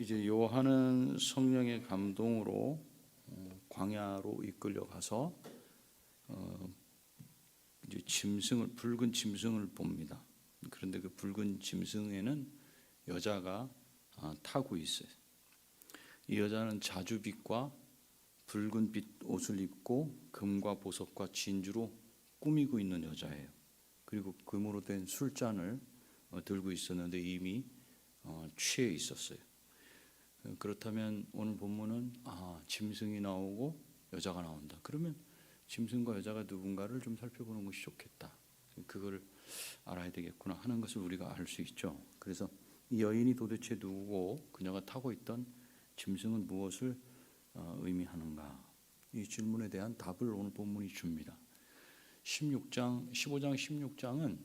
이제 요한은 성령의 감동으로 광야로 이끌려 가서 이제 붉은 짐승을 봅니다. 그런데 그 붉은 짐승에는 여자가 타고 있어요. 이 여자는 자주빛과 붉은빛 옷을 입고 금과 보석과 진주로 꾸미고 있는 여자예요. 그리고 금으로 된 술잔을 들고 있었는데 이미 취해 있었어요. 그렇다면 오늘 본문은 짐승이 나오고 여자가 나온다. 그러면 짐승과 여자가 누군가를 좀 살펴보는 것이 좋겠다. 그걸 알아야 되겠구나 하는 것을 우리가 알 수 있죠. 그래서 이 여인이 도대체 누구고 그녀가 타고 있던 짐승은 무엇을 의미하는가? 이 질문에 대한 답을 오늘 본문이 줍니다. 15장 16장은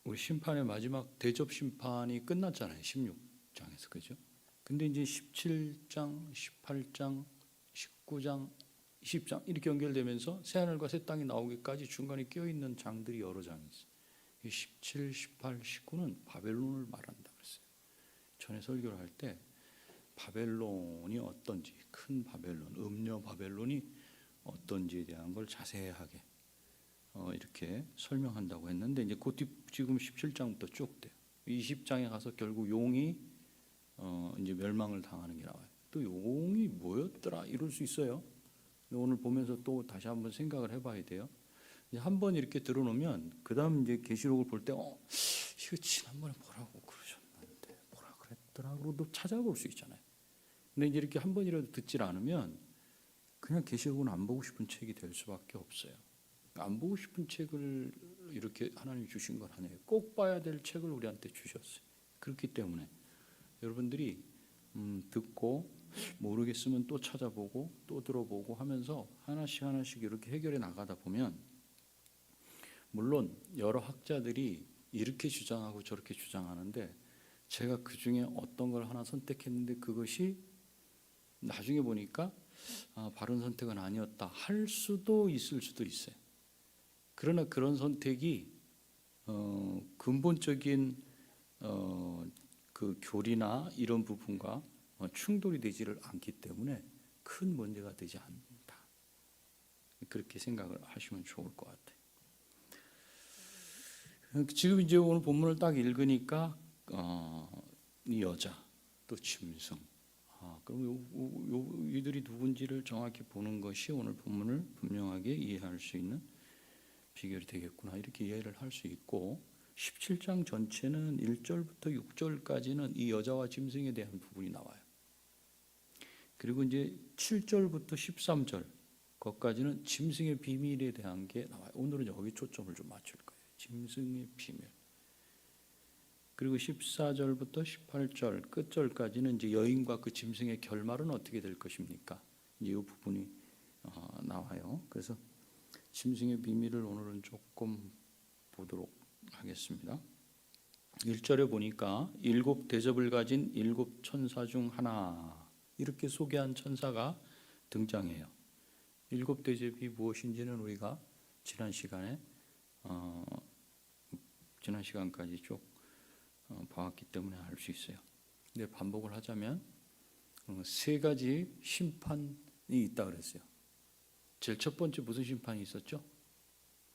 우리 심판의 마지막 대접 심판이 끝났잖아요. 16장에서 그죠? 근데 이제 17장, 18장, 19장, 20장 이렇게 연결되면서 새 하늘과 새 땅이 나오기까지 중간에 끼어 있는 장들이 여러 장이 있어요. 17, 18, 19는 바벨론을 말한다 그랬어요. 전에 설교를 할 때 바벨론이 어떤지, 큰 바벨론, 음녀 바벨론이 어떤지에 대한 걸 자세하게 이렇게 설명한다고 했는데 이제 그 뒤 지금 17장부터 쭉 돼요. 20장에 가서 결국 용이 이제 멸망을 당하는 게 나와요. 또 용이 뭐였더라 이럴 수 있어요. 오늘 보면서 또 다시 한번 생각을 해봐야 돼요. 한번 이렇게 들어놓으면 그 다음 이제 계시록을 볼 때 이거 지난번에 뭐라고 그러셨는데 뭐라 그랬더라 그러고 찾아볼 수 있잖아요. 근데 이제 이렇게 한 번이라도 듣질 않으면 그냥 계시록은 안 보고 싶은 책이 될 수밖에 없어요. 안 보고 싶은 책을 이렇게 하나님이 주신 건 아니에요. 꼭 봐야 될 책을 우리한테 주셨어요. 그렇기 때문에 여러분들이 듣고 모르겠으면 또 찾아보고 또 들어보고 하면서 하나씩 이렇게 해결해 나가다 보면, 물론 여러 학자들이 이렇게 주장하고 저렇게 주장하는데 제가 그 중에 어떤 걸 하나 선택했는데 그것이 나중에 보니까 바른 선택은 아니었다 할 수도 있을 수도 있어요. 그러나 그런 선택이 근본적인 그 교리나 이런 부분과 충돌이 되지를 않기 때문에 큰 문제가 되지 않는다. 그렇게 생각을 하시면 좋을 것 같아요. 지금 이제 오늘 본문을 딱 읽으니까 이 여자 또 짐승, 그럼 이들이 누군지를 정확히 보는 것이 오늘 본문을 분명하게 이해할 수 있는 비결이 되겠구나 이렇게 이해를 할 수 있고, 17장 전체는 1절부터 6절까지는 이 여자와 짐승에 대한 부분이 나와요. 그리고 이제 7절부터 13절 거기까지는 짐승의 비밀에 대한 게 나와요. 오늘은 여기 초점을 좀 맞출 거예요. 짐승의 비밀. 그리고 14절부터 18절 끝절까지는 이제 여인과 그 짐승의 결말은 어떻게 될 것입니까? 이제 이 부분이 나와요. 그래서 짐승의 비밀을 오늘은 조금 보도록 하겠습니다. 1절에 보니까 7 대접을 가진 7 천사 중 하나 이렇게 소개한 천사가 등장해요. 7 대접이 무엇인지는 우리가 지난 시간까지 쭉 봐왔기 때문에 알 수 있어요. 근데 반복을 하자면 3가지 심판이 있다 그랬어요. 제일 첫 번째 무슨 심판이 있었죠?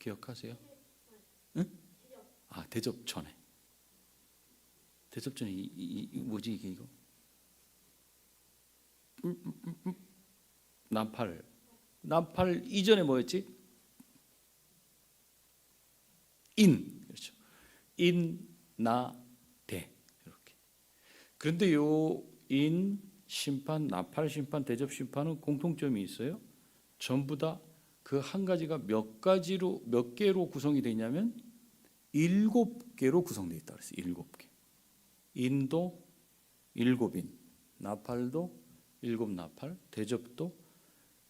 기억하세요? 응? 대접 전에. 대접 전에 뭐지 이게 이거? 나팔 이전에 뭐였지? 그렇죠. 대 이렇게. 그런데 요 심판, 나팔 심판, 대접 심판은 공통점이 있어요. 전부 다 그 한 가지가 몇 개로 구성이 되냐면 7개로 구성되어 있다 그랬어요. 7개. 인도 7인, 나팔도 7나팔, 대접도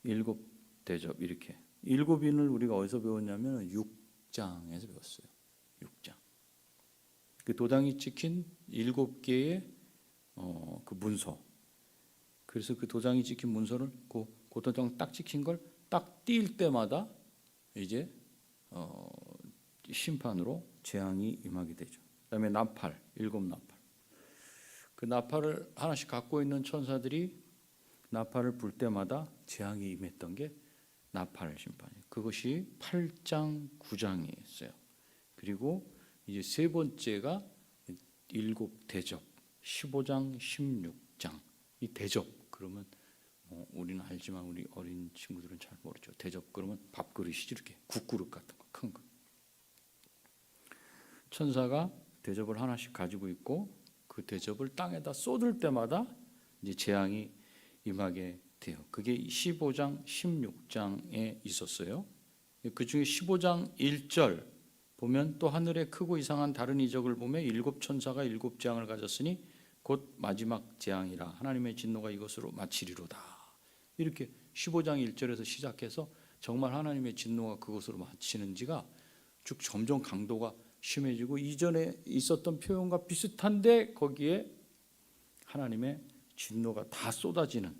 7대접 이렇게. 7인을 우리가 어디서 배웠냐면 6장에서 배웠어요. 6장. 그 도장이 찍힌 7개의 그 문서. 그래서 그 도장이 찍힌 문서를 그 도장 딱 찍힌 걸 딱 띄일 때마다 이제 심판으로 재앙이 임하게 되죠. 그다음에 나팔, 7나팔. 그 나팔을 하나씩 갖고 있는 천사들이 나팔을 불 때마다 재앙이 임했던 게 나팔 심판이에요. 그것이 8장 9장에 있어요. 그리고 이제 세 번째가 일곱 대접 15장 16장. 이 대접 그러면 우리는 알지만 우리 어린 친구들은 잘 모르죠. 대접 그러면 밥그릇이지, 이렇게 국그릇 같은 거, 큰 거. 천사가 대접을 하나씩 가지고 있고 그 대접을 땅에다 쏟을 때마다 이제 재앙이 임하게 돼요. 그게 15장 16장에 있었어요. 그 중에 15장 1절 보면 또 하늘에 크고 이상한 다른 이적을 보며 일곱 천사가 일곱 재앙을 가졌으니 곧 마지막 재앙이라 하나님의 진노가 이것으로 마치리로다. 이렇게 15장 1절에서 시작해서 정말 하나님의 진노가 그것으로 마치는지가 쭉 점점 강도가 심해지고 이전에 있었던 표현과 비슷한데 거기에 하나님의 진노가 다 쏟아지는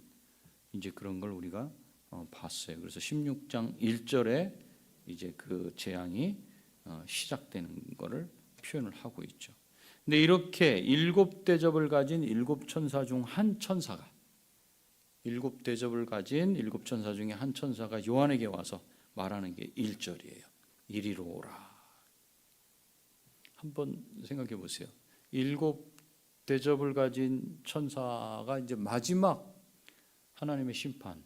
이제 그런 걸 우리가 봤어요. 그래서 16장 1절에 이제 그 재앙이 시작되는 것을 표현을 하고 있죠. 근데 이렇게 일곱 대접을 가진 일곱 천사 중 한 천사가, 일곱 대접을 가진 일곱 천사 중에 한 천사가 요한에게 와서 말하는 게 1절이에요. 이리로 오라. 한번 생각해 보세요. 일곱 대접을 가진 천사가 이제 마지막 하나님의 심판,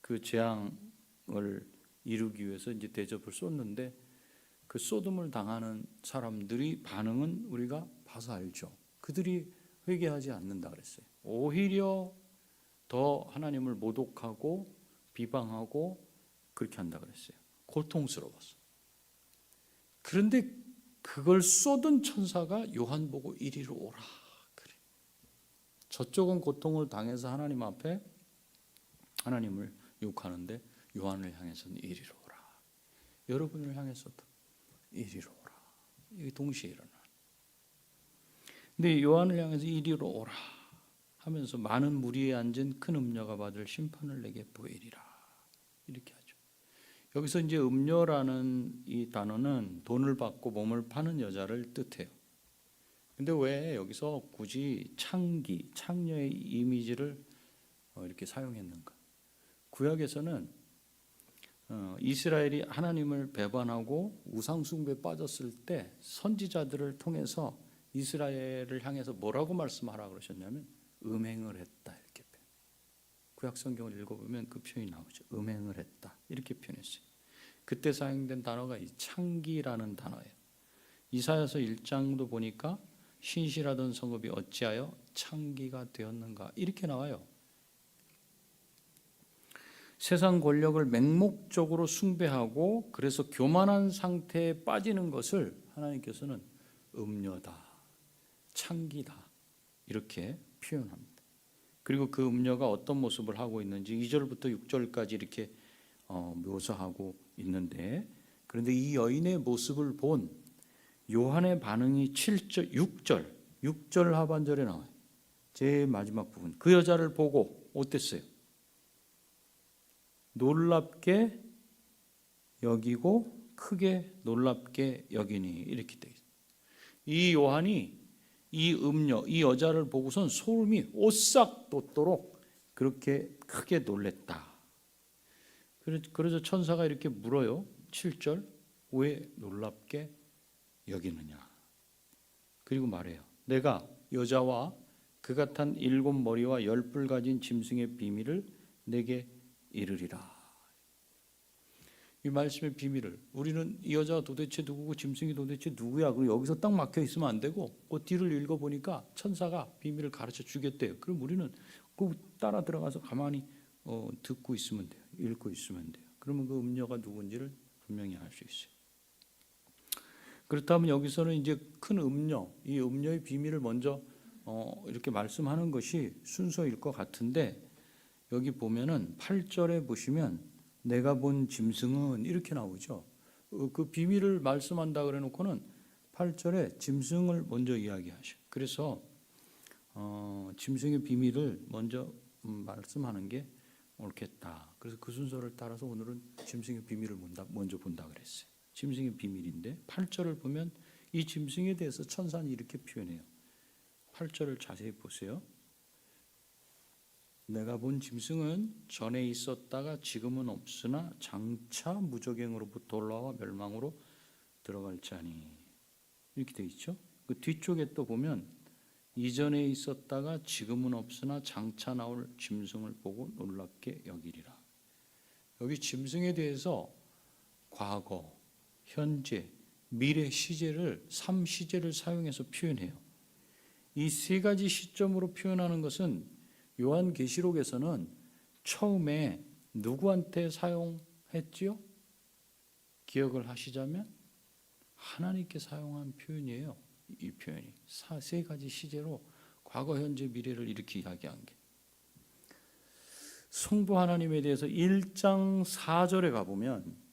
그 재앙을 이루기 위해서 이제 대접을 쏟는데 그 쏟음을 당하는 사람들이 반응은 우리가 봐서 알죠. 그들이 회개하지 않는다 그랬어요. 오히려 더 하나님을 모독하고 비방하고 그렇게 한다 그랬어요. 고통스러웠어. 그런데 그걸 쏟은 천사가 요한 보고 이리로 오라 그래. 저쪽은 고통을 당해서 하나님 앞에 하나님을 욕하는데 요한을 향해서는 이리로 오라. 여러분을 향해서도 이리로 오라. 이게 동시에 일어나. 근데 요한을 향해서 이리로 오라 하면서 많은 무리에 앉은 큰 음녀가 받을 심판을 내게 보이리라. 이렇게 하죠. 여기서 이제 음녀라는 이 단어는 돈을 받고 몸을 파는 여자를 뜻해요. 근데 왜 여기서 굳이 창기, 창녀의 이미지를 이렇게 사용했는가? 구약에서는 이스라엘이 하나님을 배반하고 우상 숭배에 빠졌을 때 선지자들을 통해서 이스라엘을 향해서 뭐라고 말씀하라 그러셨냐면 음행을 했다 이렇게 표현. 구약 성경을 읽어보면 그 표현이 나오죠. 음행을 했다 이렇게 표현했어요. 그때 사용된 단어가 이 창기라는 단어예요. 이사야서 1장도 보니까 신실하던 성읍이 어찌하여 창기가 되었는가 이렇게 나와요. 세상 권력을 맹목적으로 숭배하고 그래서 교만한 상태에 빠지는 것을 하나님께서는 음녀다, 창기다 이렇게 표현합니다. 그리고 그 음녀가 어떤 모습을 하고 있는지 2절부터 6절까지 이렇게 묘사하고 있는데, 그런데 이 여인의 모습을 본 요한의 반응이 7절, 6절 하반절에 나와요. 제일 마지막 부분. 그 여자를 보고 어땠어요? 놀랍게 여기고 크게 놀랍게 여기니 이렇게 되어 있어요. 이 요한이 이 음녀, 이 여자를 보고선 소름이 오싹 돋도록 그렇게 크게 놀랬다. 그래서 천사가 이렇게 물어요. 7절 왜 놀랍게 여기느냐. 그리고 말해요. 내가 여자와 그가 탄 7머리와 10뿔 가진 짐승의 비밀을 내게 이르리라. 이 말씀의 비밀을 우리는 이 여자가 도대체 누구고 짐승이 도대체 누구야? 그럼 여기서 딱 막혀 있으면 안 되고 그 뒤를 읽어보니까 천사가 비밀을 가르쳐 주겠대요. 그럼 우리는 그 따라 들어가서 가만히 듣고 있으면 돼요. 읽고 있으면 돼요. 그러면 그 음녀가 누군지를 분명히 알 수 있어요. 그렇다면 여기서는 이제 큰 음녀, 이 음녀의 비밀을 먼저 이렇게 말씀하는 것이 순서일 것 같은데, 여기 보면은 8절에 보시면 내가 본 짐승은 이렇게 나오죠. 그 비밀을 말씀한다 그래 놓고는 8절에 짐승을 먼저 이야기하셔. 그래서 짐승의 비밀을 먼저 말씀하는 게 옳겠다. 그래서 그 순서를 따라서 오늘은 짐승의 비밀을 먼저 본다 그랬어요. 짐승의 비밀인데 8절을 보면 이 짐승에 대해서 천사는 이렇게 표현해요. 8절을 자세히 보세요. 내가 본 짐승은 전에 있었다가 지금은 없으나 장차 무저갱으로부터 올라와 멸망으로 들어갈 자니. 이렇게 돼 있죠. 그 뒤쪽에 또 보면 이전에 있었다가 지금은 없으나 장차 나올 짐승을 보고 놀랍게 여기리라. 여기 짐승에 대해서 과거, 현재, 미래 시제를 3시제를 사용해서 표현해요. 이 세 가지 시점으로 표현하는 것은 요한계시록에서는 처음에 누구한테 사용했지요? 기억을 하시자면 하나님께 사용한 표현이에요. 이 표현이 세 가지 시제로 과거, 현재, 미래를 이렇게 이야기한 게. 성부 하나님에 대해서 1장 4절에 가보면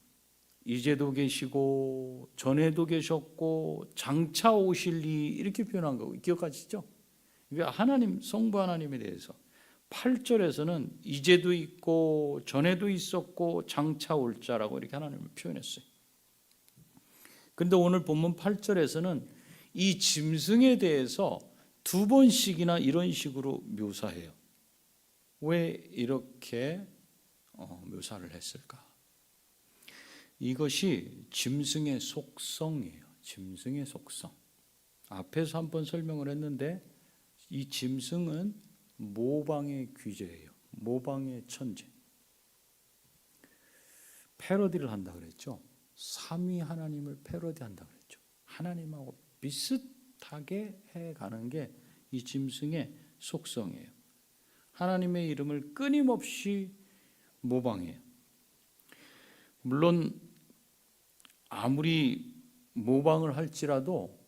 이제도 계시고 전에도 계셨고 장차 오실리 이렇게 표현한 거 기억하시죠? 하나님, 성부 하나님에 대해서 8절에서는 이제도 있고 전에도 있었고 장차 올 자라고 이렇게 하나님을 표현했어요. 근데 오늘 본문 8절에서는 이 짐승에 대해서 두 번씩이나 이런 식으로 묘사해요. 왜 이렇게 묘사를 했을까? 이것이 짐승의 속성이에요. 짐승의 속성. 앞에서 한번 설명을 했는데 이 짐승은 모방의 귀재예요. 모방의 천재. 패러디를 한다 그랬죠. 삼위 하나님을 패러디한다 그랬죠. 하나님하고 비슷하게 해가는 게 이 짐승의 속성이에요. 하나님의 이름을 끊임없이 모방해요. 물론 아무리 모방을 할지라도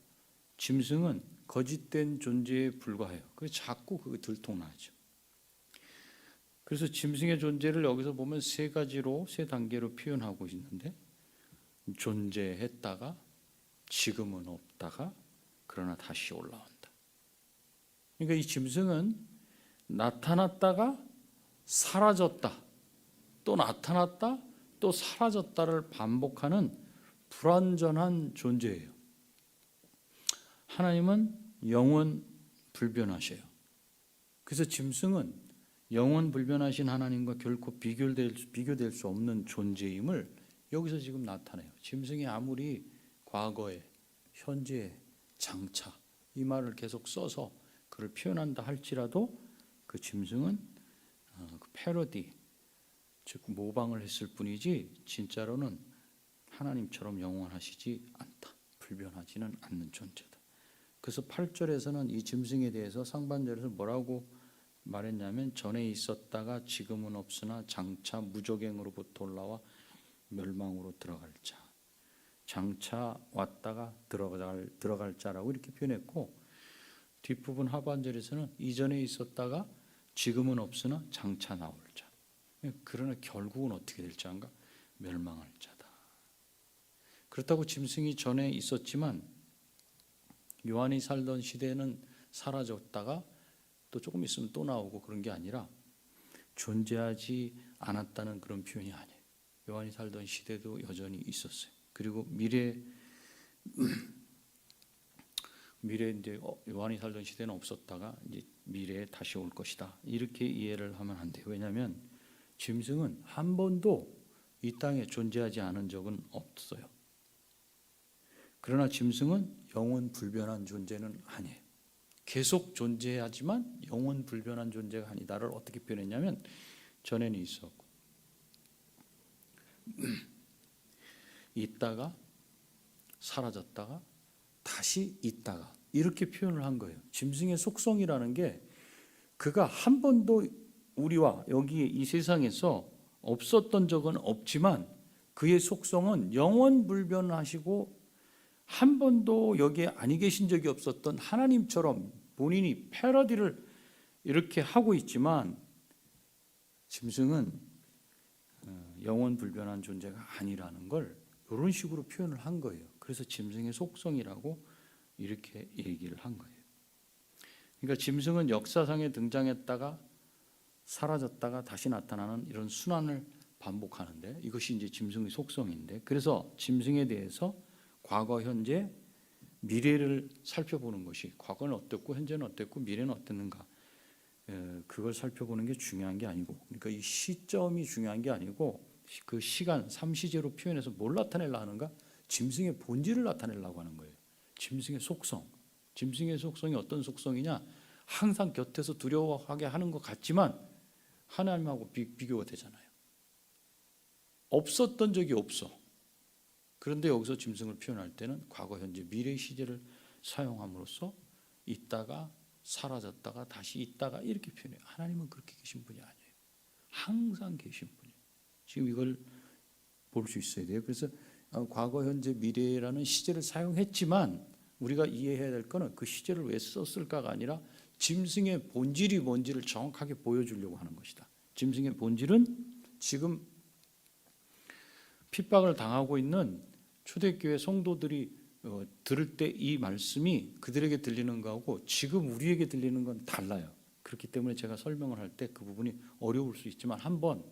짐승은 거짓된 존재에 불과해요. 그래서 자꾸 그거 들통나죠. 그래서 짐승의 존재를 여기서 보면 세 가지로, 세 단계로 표현하고 있는데 존재했다가 지금은 없다가 그러나 다시 올라온다. 그러니까 이 짐승은 나타났다가 사라졌다, 또 나타났다, 또 사라졌다를 반복하는 불완전한 존재예요. 하나님은 영원 불변하셔요. 그래서 짐승은 영원 불변하신 하나님과 결코 비교될 수 없는 존재임을 여기서 지금 나타내요. 짐승이 아무리 과거에, 현재에, 장차 이 말을 계속 써서 그를 표현한다 할지라도 그 짐승은 그 패러디, 즉 모방을 했을 뿐이지 진짜로는 하나님처럼 영원하시지 않다. 불변하지는 않는 존재다. 그래서 8절에서는 이 짐승에 대해서 상반절에서 뭐라고 말했냐면 전에 있었다가 지금은 없으나 장차 무저갱으로부터 올라와 멸망으로 들어갈 자. 장차 왔다가 들어갈 자라고 이렇게 표현했고, 뒷부분 하반절에서는 이전에 있었다가 지금은 없으나 장차 나올 자. 그러나 결국은 어떻게 될 자인가? 멸망할 자다. 그렇다고 짐승이 전에 있었지만 요한이 살던 시대에는 사라졌다가 또 조금 있으면 또 나오고 그런 게 아니라 존재하지 않았다는 그런 표현이 아니에요. 요한이 살던 시대도 여전히 있었어요. 그리고 미래 이제 요한이 살던 시대는 없었다가 이제 미래에 다시 올 것이다. 이렇게 이해를 하면 안 돼요. 왜냐하면 짐승은 한 번도 이 땅에 존재하지 않은 적은 없어요. 그러나 짐승은 영원 불변한 존재는 아니에요. 계속 존재하지만 영원 불변한 존재가 아니다를 어떻게 표현했냐면 전에는 있었고 있다가 사라졌다가 다시 있다가 이렇게 표현을 한 거예요. 짐승의 속성이라는 게 그가 한 번도 우리와 여기 이 세상에서 없었던 적은 없지만 그의 속성은 영원 불변하시고 한 번도 여기에 아니 계신 적이 없었던 하나님처럼 본인이 패러디를 이렇게 하고 있지만 짐승은 영원 불변한 존재가 아니라는 걸 이런 식으로 표현을 한 거예요. 그래서 짐승의 속성이라고 이렇게 얘기를 한 거예요. 그러니까 짐승은 역사상에 등장했다가 사라졌다가 다시 나타나는 이런 순환을 반복하는데 이것이 이제 짐승의 속성인데, 그래서 짐승에 대해서 과거, 현재, 미래를 살펴보는 것이 과거는 어땠고 현재는 어땠고 미래는 어땠는가 그걸 살펴보는 게 중요한 게 아니고 그러니까 이 시점이 중요한 게 아니고 그 시간 삼시제로 표현해서 뭘 나타내려 하는가? 짐승의 본질을 나타내려고 하는 거예요. 짐승의 속성. 짐승의 속성이 어떤 속성이냐? 항상 곁에서 두려워하게 하는 것 같지만 하나님하고 비교가 되잖아요. 없었던 적이 없어. 그런데 여기서 짐승을 표현할 때는 과거, 현재, 미래 시제를 사용함으로써 있다가 사라졌다가 다시 있다가 이렇게 표현해요. 하나님은 그렇게 계신 분이 아니에요. 항상 계신 분이에요. 지금 이걸 볼 수 있어야 돼요. 그래서 과거, 현재, 미래라는 시제를 사용했지만 우리가 이해해야 될 거는 그 시제를 왜 썼을까가 아니라 짐승의 본질이 뭔지를 정확하게 보여주려고 하는 것이다. 짐승의 본질은 지금 핍박을 당하고 있는 초대교회 성도들이 들을 때 이 말씀이 그들에게 들리는 거하고 지금 우리에게 들리는 건 달라요. 그렇기 때문에 제가 설명을 할 때 그 부분이 어려울 수 있지만 한번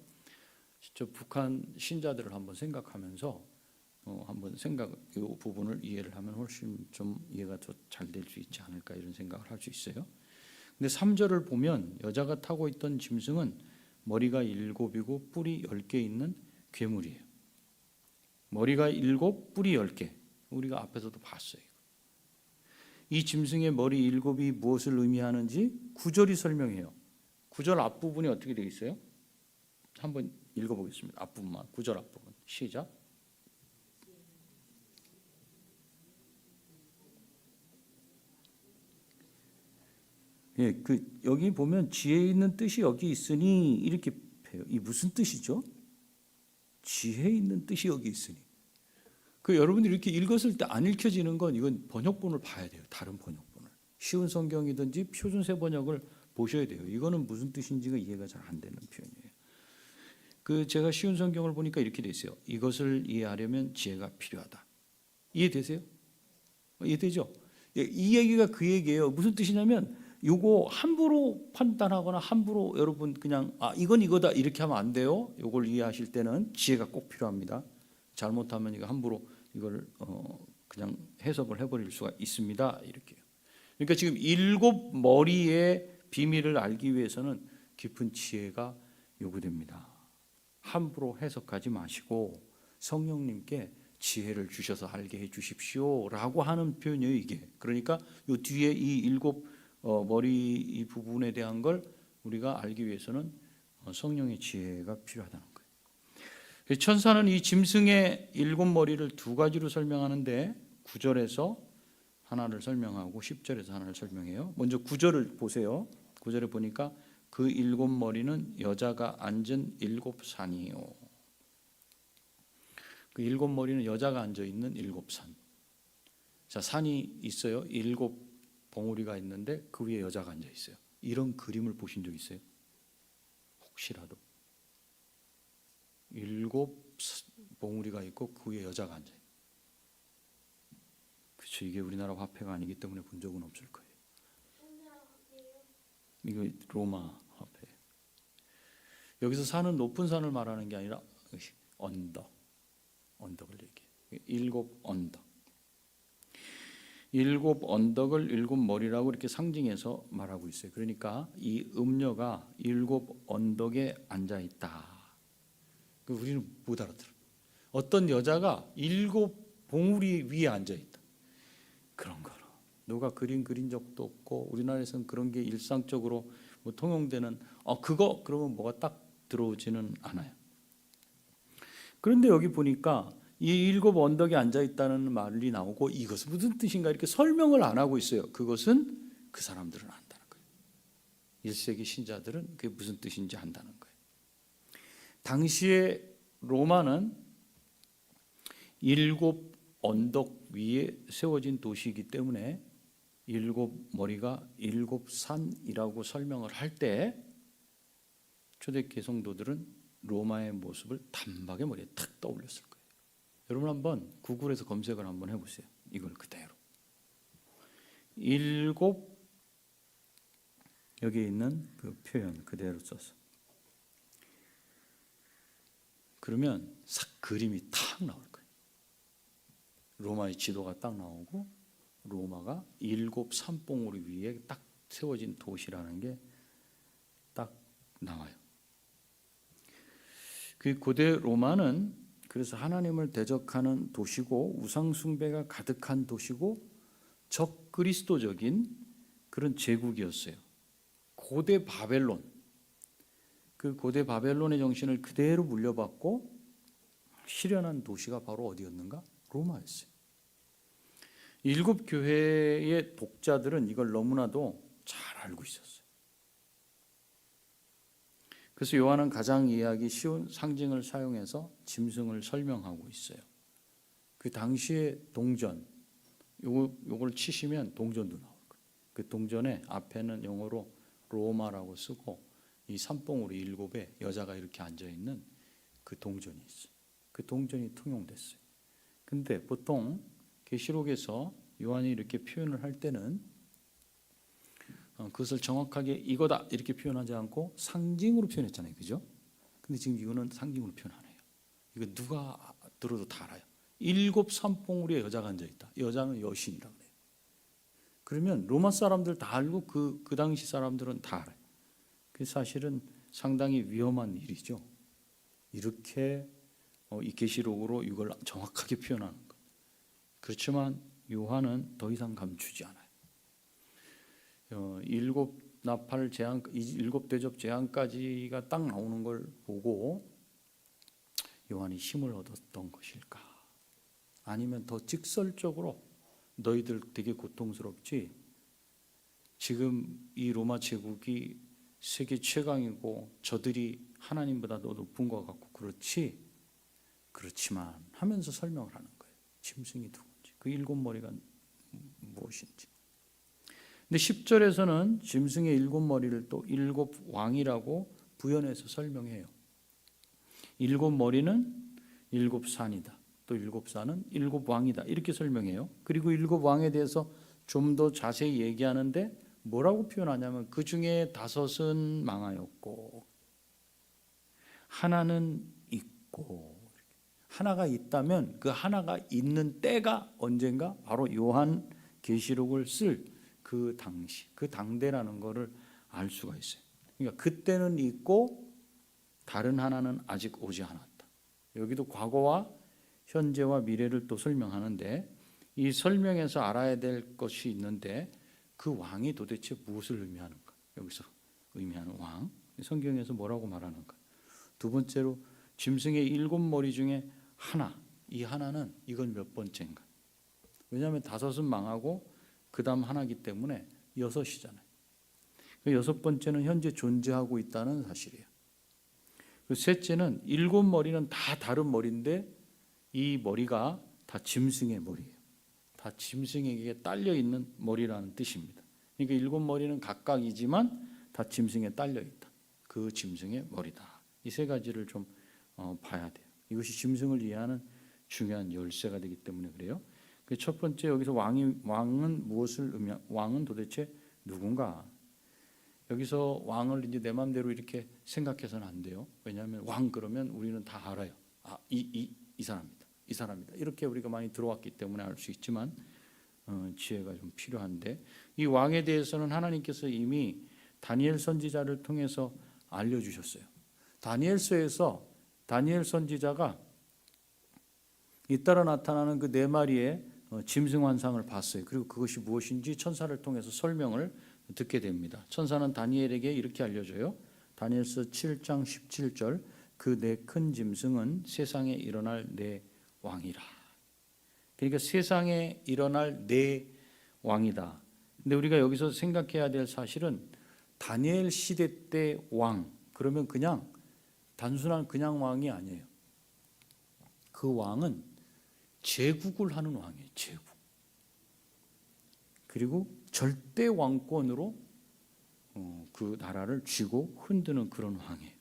저 북한 신자들을 한번 생각하면서 한번 이 부분을 이해를 하면 훨씬 좀 이해가 더 잘 될 수 있지 않을까 이런 생각을 할 수 있어요. 근데 3절을 보면 여자가 타고 있던 짐승은 머리가 7이고 뿔이 10개 있는 괴물이에요. 머리가 7, 뿔이 10개. 우리가 앞에서도 봤어요. 이 짐승의 머리 7이 무엇을 의미하는지 9절이 설명해요. 9절 앞부분이 어떻게 되어 있어요? 한번 읽어보겠습니다. 앞부분만. 9절 앞부분. 시작. 예, 여기 보면 지혜 있는 뜻이 여기 있으니 이렇게 해요. 이 무슨 뜻이죠? 지혜 있는 뜻이 여기 있으니. 여러분들이 이렇게 읽었을 때 안 읽혀지는 건 이건 번역본을 봐야 돼요. 다른 번역본을. 쉬운 성경이든지 표준세 번역을 보셔야 돼요. 이거는 무슨 뜻인지가 이해가 잘 안 되는 표현이에요. 제가 쉬운 성경을 보니까 이렇게 돼 있어요. 이것을 이해하려면 지혜가 필요하다. 이해되세요? 이해되죠? 이 얘기가 그 얘기예요. 무슨 뜻이냐면 요거 함부로 판단하거나 함부로 여러분 그냥 이건 이거다 이렇게 하면 안 돼요. 요걸 이해하실 때는 지혜가 꼭 필요합니다. 잘못하면 이거 함부로 이걸 그냥 해석을 해버릴 수가 있습니다. 이렇게요. 그러니까 지금 7 머리의 비밀을 알기 위해서는 깊은 지혜가 요구됩니다. 함부로 해석하지 마시고 성령님께 지혜를 주셔서 알게 해 주십시오라고 하는 표현이에요. 이게 그러니까 요 뒤에 이 7 머리 이 부분에 대한 걸 우리가 알기 위해서는 성령의 지혜가 필요하다는 거예요. 천사는 이 짐승의 7 머리를 2가지로 설명하는데 9절에서 하나를 설명하고 10절에서 하나를 설명해요. 먼저 9절을 보세요. 9절에 보니까 그 7 머리는 여자가 앉은 7 산이요. 그 7 머리는 여자가 앉아 있는 7 산. 자, 산이 있어요. 7 봉우리가 있는데 그 위에 여자가 앉아 있어요. 이런 그림을 보신 적 있어요? 혹시라도 7 봉우리가 있고 그 위에 여자가 앉아 있어요. 그렇죠. 이게 우리나라 화폐가 아니기 때문에 본 적은 없을 거예요. 이거 로마 화폐. 여기서 산은 높은 산을 말하는 게 아니라 언덕을 얘기해요. 7 언덕. 7 언덕을 7 머리라고 이렇게 상징해서 말하고 있어요. 그러니까 이 음녀가 7 언덕에 앉아 있다. 우리는 못 알아들어. 어떤 여자가 7 봉우리 위에 앉아 있다. 그런 거로 누가 그린 적도 없고 우리나라에서는 그런 게 일상적으로 통용되는 그거 그러면 뭐가 딱 들어오지는 않아요. 그런데 여기 보니까 이 7 언덕에 앉아 있다는 말이 나오고 이것은 무슨 뜻인가 이렇게 설명을 안 하고 있어요. 그것은 그 사람들은 안다는 거예요. 1세기 신자들은 그게 무슨 뜻인지 안다는 거예요. 당시에 로마는 7 언덕 위에 세워진 도시이기 때문에 7 머리가 7 산이라고 설명을 할 때 초대교회 성도들은 로마의 모습을 단박에 머리에 탁 떠올렸을 거예요. 여러분 한번 구글에서 검색을 한번 해보세요. 이걸 그대로 7 여기 있는 그 표현 그대로 써서 그러면 싹 그림이 탁 나올 거예요. 로마의 지도가 딱 나오고 로마가 7 산봉우리 위에 딱 세워진 도시라는 게 딱 나와요. 그 고대 로마는 그래서 하나님을 대적하는 도시고 우상 숭배가 가득한 도시고 적그리스도적인 그런 제국이었어요. 고대 바벨론, 그 고대 바벨론의 정신을 그대로 물려받고 실현한 도시가 바로 어디였는가? 로마였어요. 7 교회의 독자들은 이걸 너무나도 잘 알고 있었어요. 그래서 요한은 가장 이해하기 쉬운 상징을 사용해서 짐승을 설명하고 있어요. 그 당시의 동전, 요걸 치시면 동전도 나올 거예요. 그 동전의 앞에는 영어로 로마라고 쓰고 이 산봉우리 7에 여자가 이렇게 앉아 있는 그 동전이 있어요. 그 동전이 통용됐어요. 근데 보통 계시록에서 요한이 이렇게 표현을 할 때는 그것을 정확하게 이거다 이렇게 표현하지 않고 상징으로 표현했잖아요. 그죠? 근데 지금 이거는 상징으로 표현 안 해요. 이거 누가 들어도 다 알아요. 7 산봉우리에 여자가 앉아 있다. 여자는 여신이라고 해요. 그러면 로마 사람들 다 알고 그 당시 사람들은 다 알아요. 그 사실은 상당히 위험한 일이죠. 이렇게 이 계시록으로 이걸 정확하게 표현하는 것. 그렇지만 요한은 더 이상 감추지 않아요. 7 나팔 재앙, 7 대접 재앙까지가 딱 나오는 걸 보고 요한이 힘을 얻었던 것일까? 아니면 더 직설적으로 너희들 되게 고통스럽지? 지금 이 로마 제국이 세계 최강이고 저들이 하나님보다 더 높은 것 같고 그렇지? 그렇지만 하면서 설명을 하는 거예요. 짐승이 누군지, 그 7머리가 무엇인지. 근데 10절에서는 짐승의 7머리를 또 7 왕이라고 부연해서 설명해요. 7머리는 7 산이다. 또 7 산은 7 왕이다. 이렇게 설명해요. 그리고 7 왕에 대해서 좀 더 자세히 얘기하는데 뭐라고 표현하냐면 그 중에 5은 망하였고 하나는 있고, 하나가 있다면 그 하나가 있는 때가 언젠가 바로 요한 계시록을 쓸 그 당시, 그 당대라는 것을 알 수가 있어요. 그러니까 그때는 있고 다른 하나는 아직 오지 않았다. 여기도 과거와 현재와 미래를 또 설명하는데 이 설명에서 알아야 될 것이 있는데 그 왕이 도대체 무엇을 의미하는가? 여기서 의미하는 왕, 성경에서 뭐라고 말하는가? 두 번째로 짐승의 7머리 중에 하나, 이 하나는 이건 몇 번째인가? 왜냐하면 5은 망하고 그 다음 하나이기 때문에 6이잖아요. 6번째는 현재 존재하고 있다는 사실이에요. 셋째는 7머리는 다 다른 머리인데 이 머리가 다 짐승의 머리예요. 다 짐승에게 딸려 있는 머리라는 뜻입니다. 그러니까 7머리는 각각이지만 다 짐승에 딸려 있다. 그 짐승의 머리다. 이 세 가지를 좀 봐야 돼요. 이것이 짐승을 이해하는 중요한 열쇠가 되기 때문에 그래요. 그 첫 번째 여기서 왕은 무엇을 의미하? 왕은 도대체 누군가? 여기서 왕을 이제 내 마음대로 이렇게 생각해서는 안 돼요. 왜냐하면 왕 그러면 우리는 다 알아요. 아, 이 사람이다. 이 사람이다. 이렇게 우리가 많이 들어왔기 때문에 알 수 있지만 지혜가 좀 필요한데 이 왕에 대해서는 하나님께서 이미 다니엘 선지자를 통해서 알려주셨어요. 다니엘서에서 다니엘 선지자가 잇따라 나타나는 그 4마리의 짐승 환상을 봤어요. 그리고 그것이 무엇인지 천사를 통해서 설명을 듣게 됩니다. 천사는 다니엘에게 이렇게 알려줘요. 다니엘서 7장 17절 그 4큰 짐승은 세상에 일어날 4왕이라. 그러니까 세상에 일어날 4왕이다. 근데 우리가 여기서 생각해야 될 사실은 다니엘 시대 때 왕, 그러면 그냥 단순한 그냥 왕이 아니에요. 그 왕은 제국을 하는 왕이에요. 제국. 그리고 절대 왕권으로 그 나라를 쥐고 흔드는 그런 왕이에요.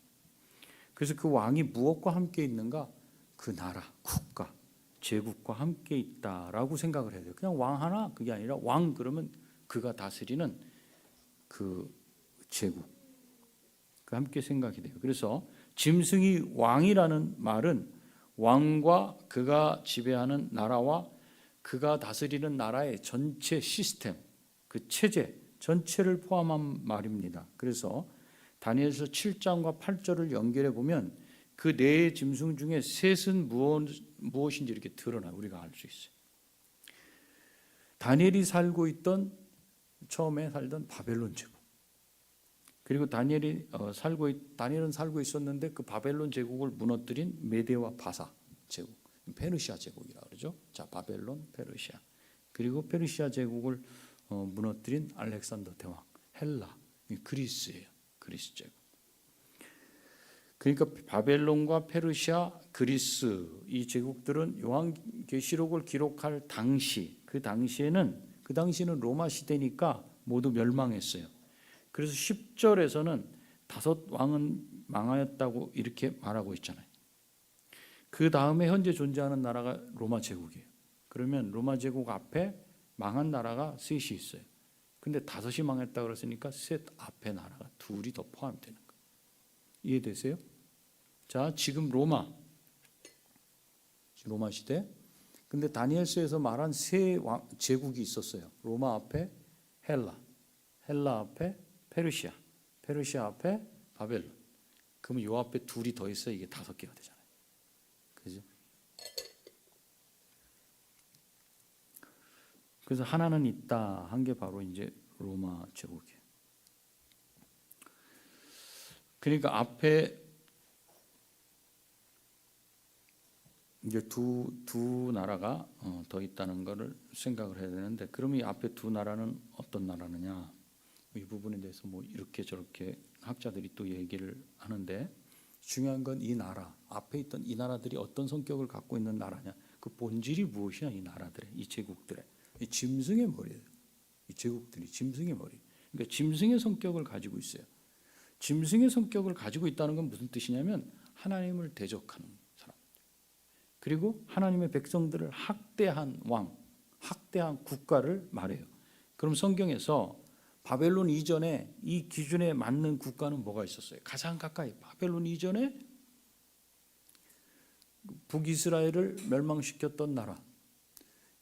그래서 그 왕이 무엇과 함께 있는가? 그 나라, 국가, 제국과 함께 있다라고 생각을 해야 돼요. 그냥 왕 하나 그게 아니라 왕 그러면 그가 다스리는 그 제국, 그 함께 생각이 돼요. 그래서 짐승이 왕이라는 말은 왕과 그가 지배하는 나라와 그가 다스리는 나라의 전체 시스템, 그 체제 전체를 포함한 말입니다. 그래서 다니엘서 7장과 8절을 연결해 보면 그 네 짐승 중에 셋은 무엇인지 이렇게 드러나요. 우리가 알 수 있어요. 다니엘이 처음에 살던 바벨론 제국, 그리고 다니엘은 살고 있었는데 그 바벨론 제국을 무너뜨린 메데와 바사 제국, 페르시아 제국이라 그러죠. 자, 바벨론, 페르시아. 그리고 페르시아 제국을 무너뜨린 알렉산더 대왕, 헬라, 그리스예요. 그리스 제국. 그러니까 바벨론과 페르시아, 그리스 이 제국들은 요한계시록을 기록할 당시, 그 당시에는 로마 시대니까 모두 멸망했어요. 그래서 10절에서는 5왕은 망하였다고 이렇게 말하고 있잖아요. 그 다음에 현재 존재하는 나라가 로마 제국이에요. 그러면 로마 제국 앞에 망한 나라가 셋이 있어요. 근데 5이 망했다 그랬으니까 셋 앞에 나라가 2이 더 포함되는 거예요. 이해되세요? 자, 지금 로마 시대. 근데 다니엘서에서 말한 세 제국이 있었어요. 로마 앞에 헬라 앞에 페르시아 앞에 바벨론. 그러면 요 앞에 2이 더 있어야 이게 5개가 되잖아요. 그죠? 그래서 하나는 있다 한 게 바로 이제 로마 제국이에요. 그러니까 앞에 이제 두 나라가 더 있다는 것을 생각을 해야 되는데, 그러면 이 앞에 2 나라는 어떤 나라느냐? 이 부분에 대해서 뭐 이렇게 저렇게 학자들이 또 얘기를 하는데, 중요한 건 이 나라 앞에 있던 이 나라들이 어떤 성격을 갖고 있는 나라냐? 그 본질이 무엇이냐? 이 나라들의, 이 제국들의, 이 짐승의 머리예요. 이 제국들이 짐승의 머리. 그러니까 짐승의 성격을 가지고 있어요. 짐승의 성격을 가지고 있다는 건 무슨 뜻이냐면 하나님을 대적하는 사람, 그리고 하나님의 백성들을 학대한 학대한 국가를 말해요. 그럼 성경에서 바벨론 이전에 이 기준에 맞는 국가는 뭐가 있었어요? 가장 가까이 바벨론 이전에 북이스라엘을 멸망시켰던 나라,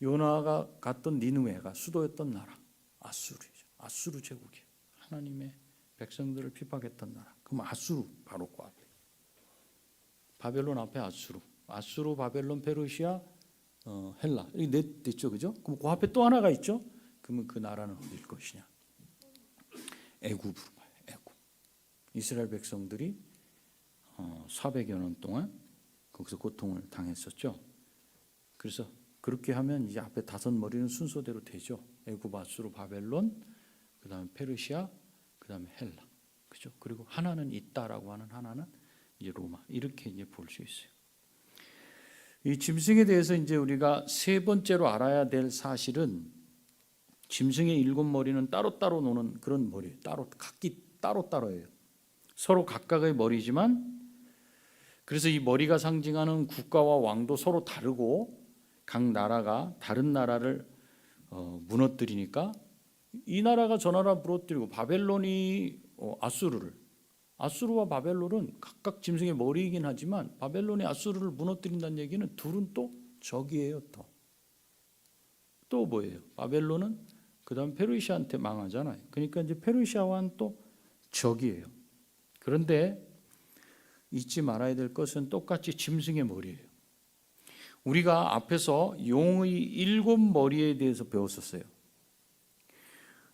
요나가 갔던 니느웨가 수도였던 나라, 아수르죠. 아수르 제국이에요. 하나님의 백성들을 핍박했던 나라. 그럼 아수르 바로 그 앞에, 바벨론 앞에 아수르, 바벨론, 페르시아, 헬라, 이 넷 됐죠, 그죠? 그럼 그 앞에 또 하나가 있죠. 그러면 그 나라는 어디일 것이냐? 애굽으로 가요. 애굽. 이스라엘 백성들이 400여 년 동안 거기서 고통을 당했었죠. 그래서 그렇게 하면 이제 앞에 5머리는 순서대로 되죠. 애굽, 아수르, 바벨론, 그다음에 페르시아, 그다음에 헬라, 그죠? 그리고 하나는 있다라고 하는 하나는 이제 로마, 이렇게 이제 볼 수 있어요. 이 짐승에 대해서 이제 우리가 세 번째로 알아야 될 사실은, 짐승의 7머리는 따로따로 노는 그런 머리예요. 각기 따로따로예요. 서로 각각의 머리지만, 그래서 이 머리가 상징하는 국가와 왕도 서로 다르고, 각 나라가 다른 나라를 무너뜨리니까 이 나라가 저 나라 무너뜨리고, 바벨론이 아수르와 바벨론은 각각 짐승의 머리이긴 하지만 바벨론이 아수르를 무너뜨린다는 얘기는 둘은 또 적이에요. 또 뭐예요? 바벨론은 그다음 페르시아한테 망하잖아요. 그러니까 이제 페르시아와는 또 적이에요. 그런데 잊지 말아야 될 것은 똑같이 짐승의 머리예요. 우리가 앞에서 용의 7머리에 대해서 배웠었어요.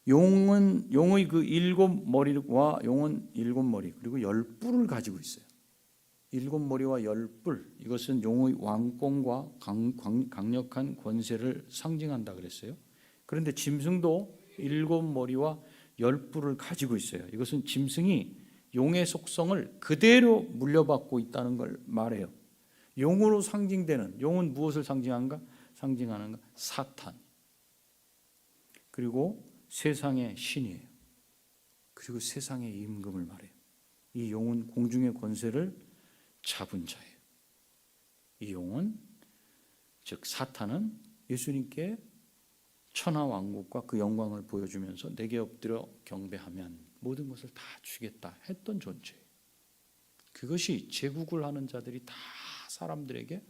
용의 그 7머리와 용은 7머리 그리고 10뿔을 가지고 있어요. 7머리와 10뿔, 이것은 용의 왕권과 강력한 권세를 상징한다 그랬어요. 그런데 짐승도 7머리와 10뿔을 가지고 있어요. 이것은 짐승이 용의 속성을 그대로 물려받고 있다는 걸 말해요. 용으로 상징되는, 용은 무엇을 상징하는가? 사탄, 그리고 세상의 신이에요. 그리고 세상의 임금을 말해요. 이 용은 공중의 권세를 잡은 자예요. 이 용은, 즉 사탄은 예수님께 천하 왕국과 그 영광을 보여주면서 내게 엎드려 경배하면 모든 것을 다 주겠다 했던 존재예요. 그것이 제국을 하는 자들이 다 사람들에게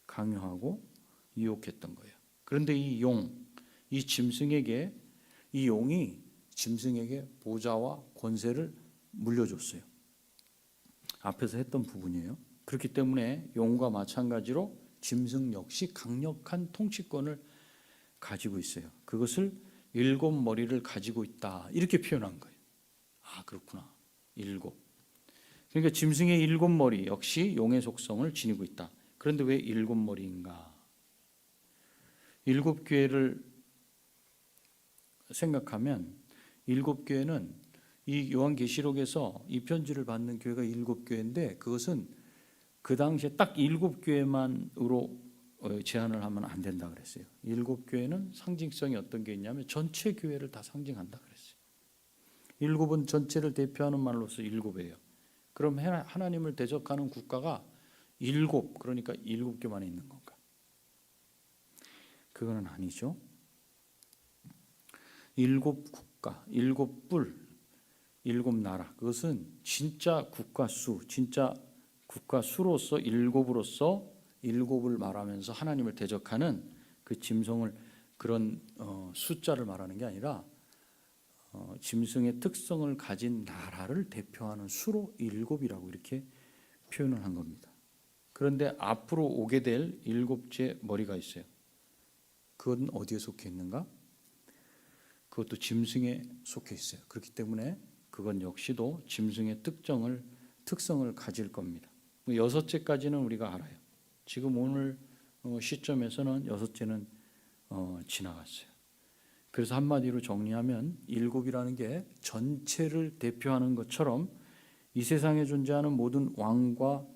강요하고 유혹했던 거예요. 그런데 이 이 짐승에게, 이 용이 짐승에게 보좌와 권세를 물려줬어요. 앞에서 했던 부분이에요. 그렇기 때문에 용과 마찬가지로 짐승 역시 강력한 통치권을 가지고 있어요. 그것을 7머리를 가지고 있다, 이렇게 표현한 거예요. 아, 그렇구나. 7. 그러니까 짐승의 7머리 역시 용의 속성을 지니고 있다. 그런데 왜 7머리인가? 7교회를 생각하면 7교회는 이 요한계시록에서 이 편지를 받는 교회가 7교회인데 그것은 그 당시에 딱 7교회만으로 제한을 하면 안 된다 그랬어요. 7교회는 상징성이 어떤 게 있냐면 전체 교회를 다 상징한다 그랬어요. 7은 전체를 대표하는 말로서 7이에요. 그럼 하나님을 대적하는 국가가 7, 그러니까 7개만 있는 건가? 그거는 아니죠. 7국가, 7뿔, 7나라. 그것은 진짜 국가수, 진짜 국가수로서 7으로서 7을 말하면서 하나님을 대적하는 그 짐승을, 그런 숫자를 말하는 게 아니라 짐승의 특성을 가진 나라를 대표하는 수로 7이라고 이렇게 표현을 한 겁니다. 그런데 앞으로 오게 될 7째 머리가 있어요. 그건 어디에 속해 있는가? 그것도 짐승에 속해 있어요. 그렇기 때문에 그건 역시도 짐승의 특성을 가질 겁니다. 6째까지는 우리가 알아요. 지금 오늘 시점에서는 6째는 지나갔어요. 그래서 한마디로 정리하면 7이라는 게 전체를 대표하는 것처럼 이 세상에 존재하는 모든 왕과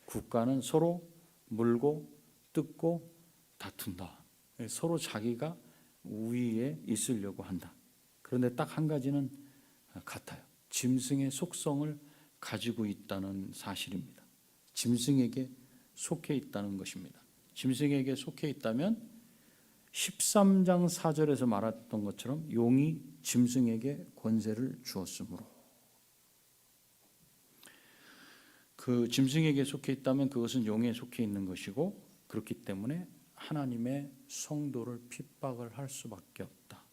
국가는 서로 물고 뜯고 다툰다. 서로 자기가 우위에 있으려고 한다. 그런데 딱 한 가지는 같아요. 짐승의 속성을 가지고 있다는 사실입니다. 짐승에게 속해 있다는 것입니다. 짐승에게 속해 있다면 13장 4절에서 말했던 것처럼 용이 짐승에게 권세를 주었으므로, 그 짐승에게 속해 있다면 그것은 용에 속해 있는 것이고, 그렇기 때문에 하나님의 성도를 핍박을 할 수밖에 없다.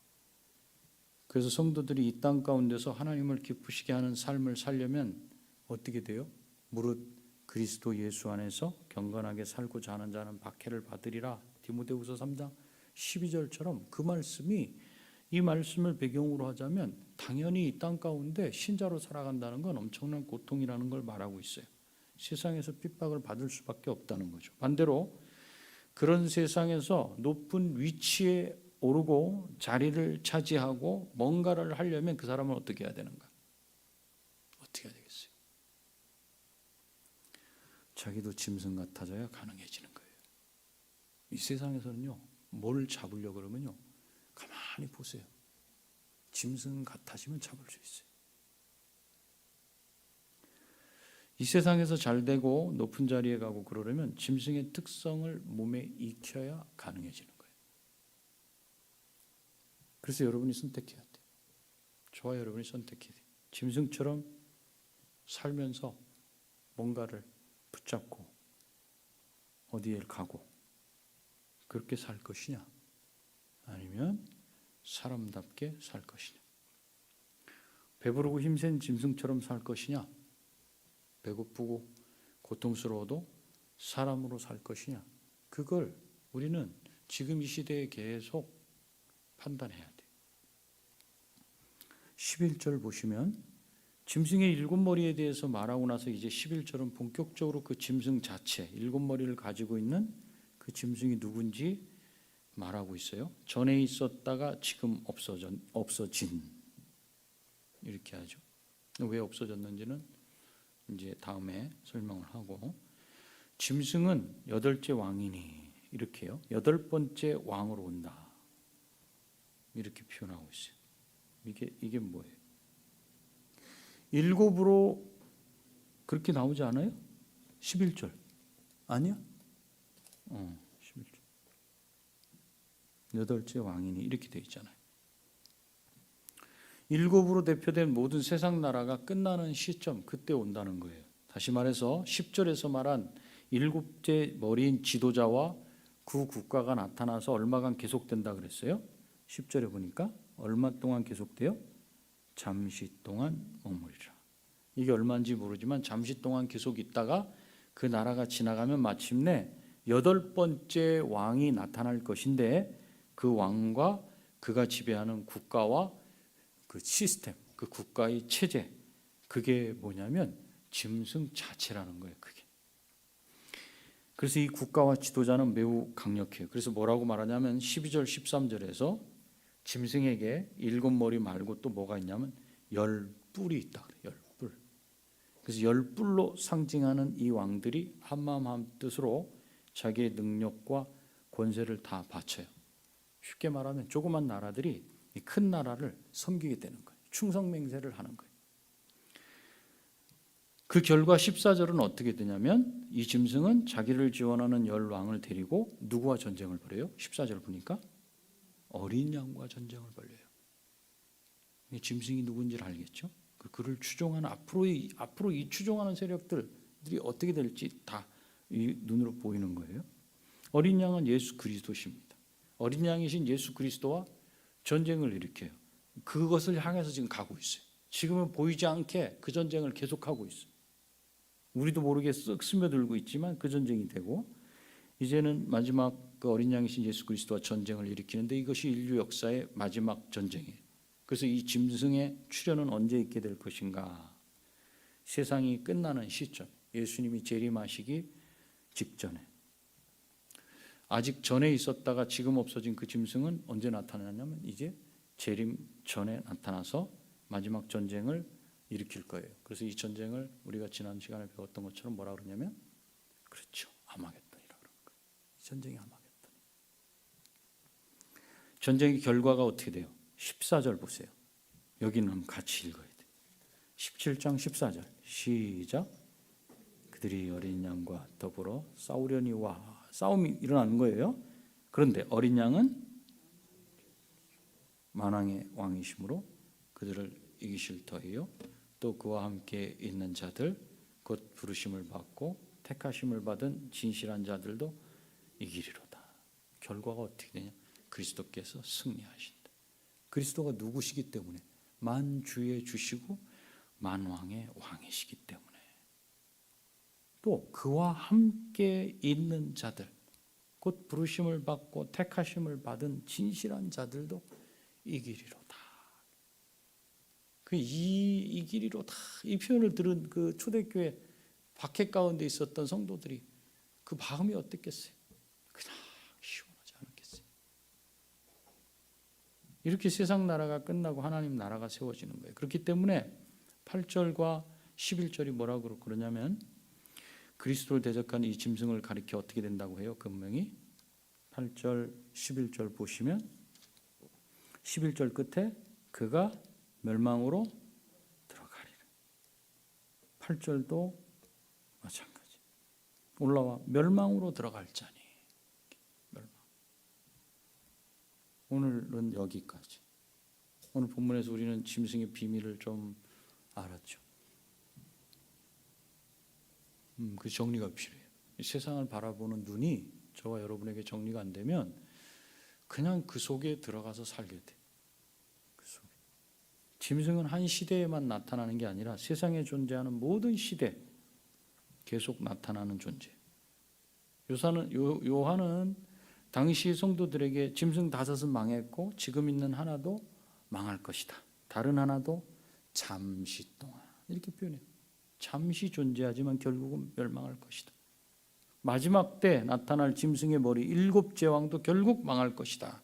그래서 성도들이 이 땅 가운데서 하나님을 기쁘시게 하는 삶을 살려면 어떻게 돼요? 무릇 그리스도 예수 안에서 경건하게 살고자 하는 자는 박해를 받으리라. 디모데후서 3장 12절처럼 그 말씀이, 이 말씀을 배경으로 하자면 당연히 이 땅 가운데 신자로 살아간다는 건 엄청난 고통이라는 걸 말하고 있어요. 세상에서 핍박을 받을 수밖에 없다는 거죠. 반대로 그런 세상에서 높은 위치에 오르고 자리를 차지하고 뭔가를 하려면 그 사람은 어떻게 해야 되는가? 어떻게 해야 되겠어요? 자기도 짐승 같아져야 가능해지는 거예요. 이 세상에서는요, 뭘 잡으려고 그러면요, 가만히 보세요. 짐승 같아지면 잡을 수 있어요. 이 세상에서 잘 되고 높은 자리에 가고 그러려면 짐승의 특성을 몸에 익혀야 가능해지는 거예요. 그래서 여러분이 선택해야 돼요. 저와 여러분이 선택해야 돼요. 짐승처럼 살면서 뭔가를 붙잡고 어디에 가고 그렇게 살 것이냐, 아니면 사람답게 살 것이냐. 배부르고 힘센 짐승처럼 살 것이냐, 배고프고 고통스러워도 사람으로 살 것이냐. 그걸 우리는 지금 이 시대에 계속 판단해야 돼요. 11절 보시면 짐승의 7머리에 대해서 말하고 나서 이제 11절은 본격적으로 그 짐승 자체, 7머리를 가지고 있는 그 짐승이 누군지 말하고 있어요. 전에 있었다가 지금 없어진, 이렇게 하죠. 왜 없어졌는지는 이제 다음에 설명을 하고, 짐승은 8째 왕이니, 이렇게요. 8번째 왕으로 온다, 이렇게 표현하고 있어요. 이게 뭐예요? 7으로 그렇게 나오지 않아요? 11절 아니야? 11절 8째 왕이니 이렇게 되어 있잖아요. 7으로 대표된 모든 세상 나라가 끝나는 시점, 그때 온다는 거예요. 다시 말해서 10절에서 말한 7째 머리인 지도자와 그 국가가 나타나서 얼마간 계속된다 그랬어요? 10절에 보니까 얼마 동안 계속돼요? 잠시 동안 머무리라. 이게 얼마인지 모르지만 잠시 동안 계속 있다가 그 나라가 지나가면 마침내 8번째 왕이 나타날 것인데 그 왕과 그가 지배하는 국가와 그 시스템, 그 국가의 체제, 그게 뭐냐면 짐승 자체라는 거예요. 그게. 그래서 이 국가와 지도자는 매우 강력해요. 그래서 뭐라고 말하냐면 12절 13절에서 짐승에게 7머리 말고 또 뭐가 있냐면 10뿔이 있다 그래요. 10뿔. 그래서 10뿔로 상징하는 이 왕들이 한마음 한뜻으로 자기의 능력과 권세를 다 바쳐요. 쉽게 말하면 조그만 나라들이 이 큰 나라를 섬기게 되는 거예요. 충성맹세를 하는 거예요. 그 결과 14절은 어떻게 되냐면 이 짐승은 자기를 지원하는 10왕을 데리고 누구와 전쟁을 벌여요? 14절 보니까 어린 양과 전쟁을 벌여요. 이 짐승이 누군지를 알겠죠? 그를 추종하는 앞으로 이 추종하는 세력들이 어떻게 될지 다 이 눈으로 보이는 거예요. 어린 양은 예수 그리스도십니다. 어린 양이신 예수 그리스도와 전쟁을 일으켜요. 그것을 향해서 지금 가고 있어요. 지금은 보이지 않게 그 전쟁을 계속하고 있어요. 우리도 모르게 쓱 스며들고 있지만 그 전쟁이 되고 이제는 마지막 그 어린 양이신 예수 그리스도와 전쟁을 일으키는데 이것이 인류 역사의 마지막 전쟁이에요. 그래서 이 짐승의 출현은 언제 있게 될 것인가? 세상이 끝나는 시점, 예수님이 재림하시기 직전에. 아직 전에 있었다가 지금 없어진 그 짐승은 언제 나타나냐면 이제 재림 전에 나타나서 마지막 전쟁을 일으킬 거예요. 그래서 이 전쟁을 우리가 지난 시간에 배웠던 것처럼 뭐라 그러냐면 그렇죠. 아마겟돈이라고 그러는 거예요. 이 전쟁이 아마겟돈. 전쟁의 결과가 어떻게 돼요? 14절 보세요. 여기는 같이 읽어야 돼요. 17장 14절 시작. 그들이 어린 양과 더불어 싸우려니 와. 싸움이 일어나는 거예요. 그런데 어린 양은 만왕의 왕이심으로 그들을 이기실 터이요. 또 그와 함께 있는 자들 곧 부르심을 받고 택하심을 받은 진실한 자들도 이기리로다. 결과가 어떻게 되냐? 그리스도께서 승리하신다. 그리스도가 누구시기 때문에? 만주의 주시고 만왕의 왕이시기 때문에. 또 그와 함께 있는 자들 곧 부르심을 받고 택하심을 받은 진실한 자들도 이기리로다. 이기리로다 이 표현을 들은 그 초대교회 박해 가운데 있었던 성도들이 그 마음이 어땠겠어요? 그냥 시원하지 않았겠어요? 이렇게 세상 나라가 끝나고 하나님 나라가 세워지는 거예요. 그렇기 때문에 8절과 11절이 뭐라고 그러냐면 그리스도를 대적한 이 짐승을 가리켜 어떻게 된다고 해요? 분명히 8절 11절 보시면 11절 끝에 그가 멸망으로 들어가리라. 8절도 마찬가지. 올라와 멸망으로 들어갈 자니. 멸망. 오늘은 여기까지. 오늘 본문에서 우리는 짐승의 비밀을 좀 알았죠. 그 정리가 필요해요. 세상을 바라보는 눈이 저와 여러분에게 정리가 안 되면 그냥 그 속에 들어가서 살게 돼. 그 속에. 짐승은 한 시대에만 나타나는 게 아니라 세상에 존재하는 모든 시대 계속 나타나는 존재. 요한은 당시 성도들에게 짐승 5은 망했고 지금 있는 하나도 망할 것이다. 다른 하나도 잠시 동안 이렇게 표현해요. 잠시 존재하지만 결국은 멸망할 것이다. 마지막 때 나타날 짐승의 머리 7제왕도 결국 망할 것이다.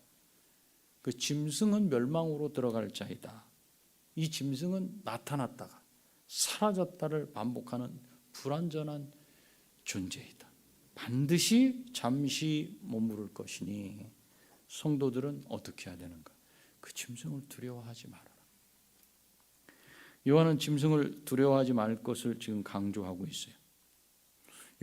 그 짐승은 멸망으로 들어갈 자이다. 이 짐승은 나타났다가 사라졌다를 반복하는 불완전한 존재이다. 반드시 잠시 머무를 것이니 성도들은 어떻게 해야 되는가? 그 짐승을 두려워하지 말아라. 요한은 짐승을 두려워하지 말 것을 지금 강조하고 있어요.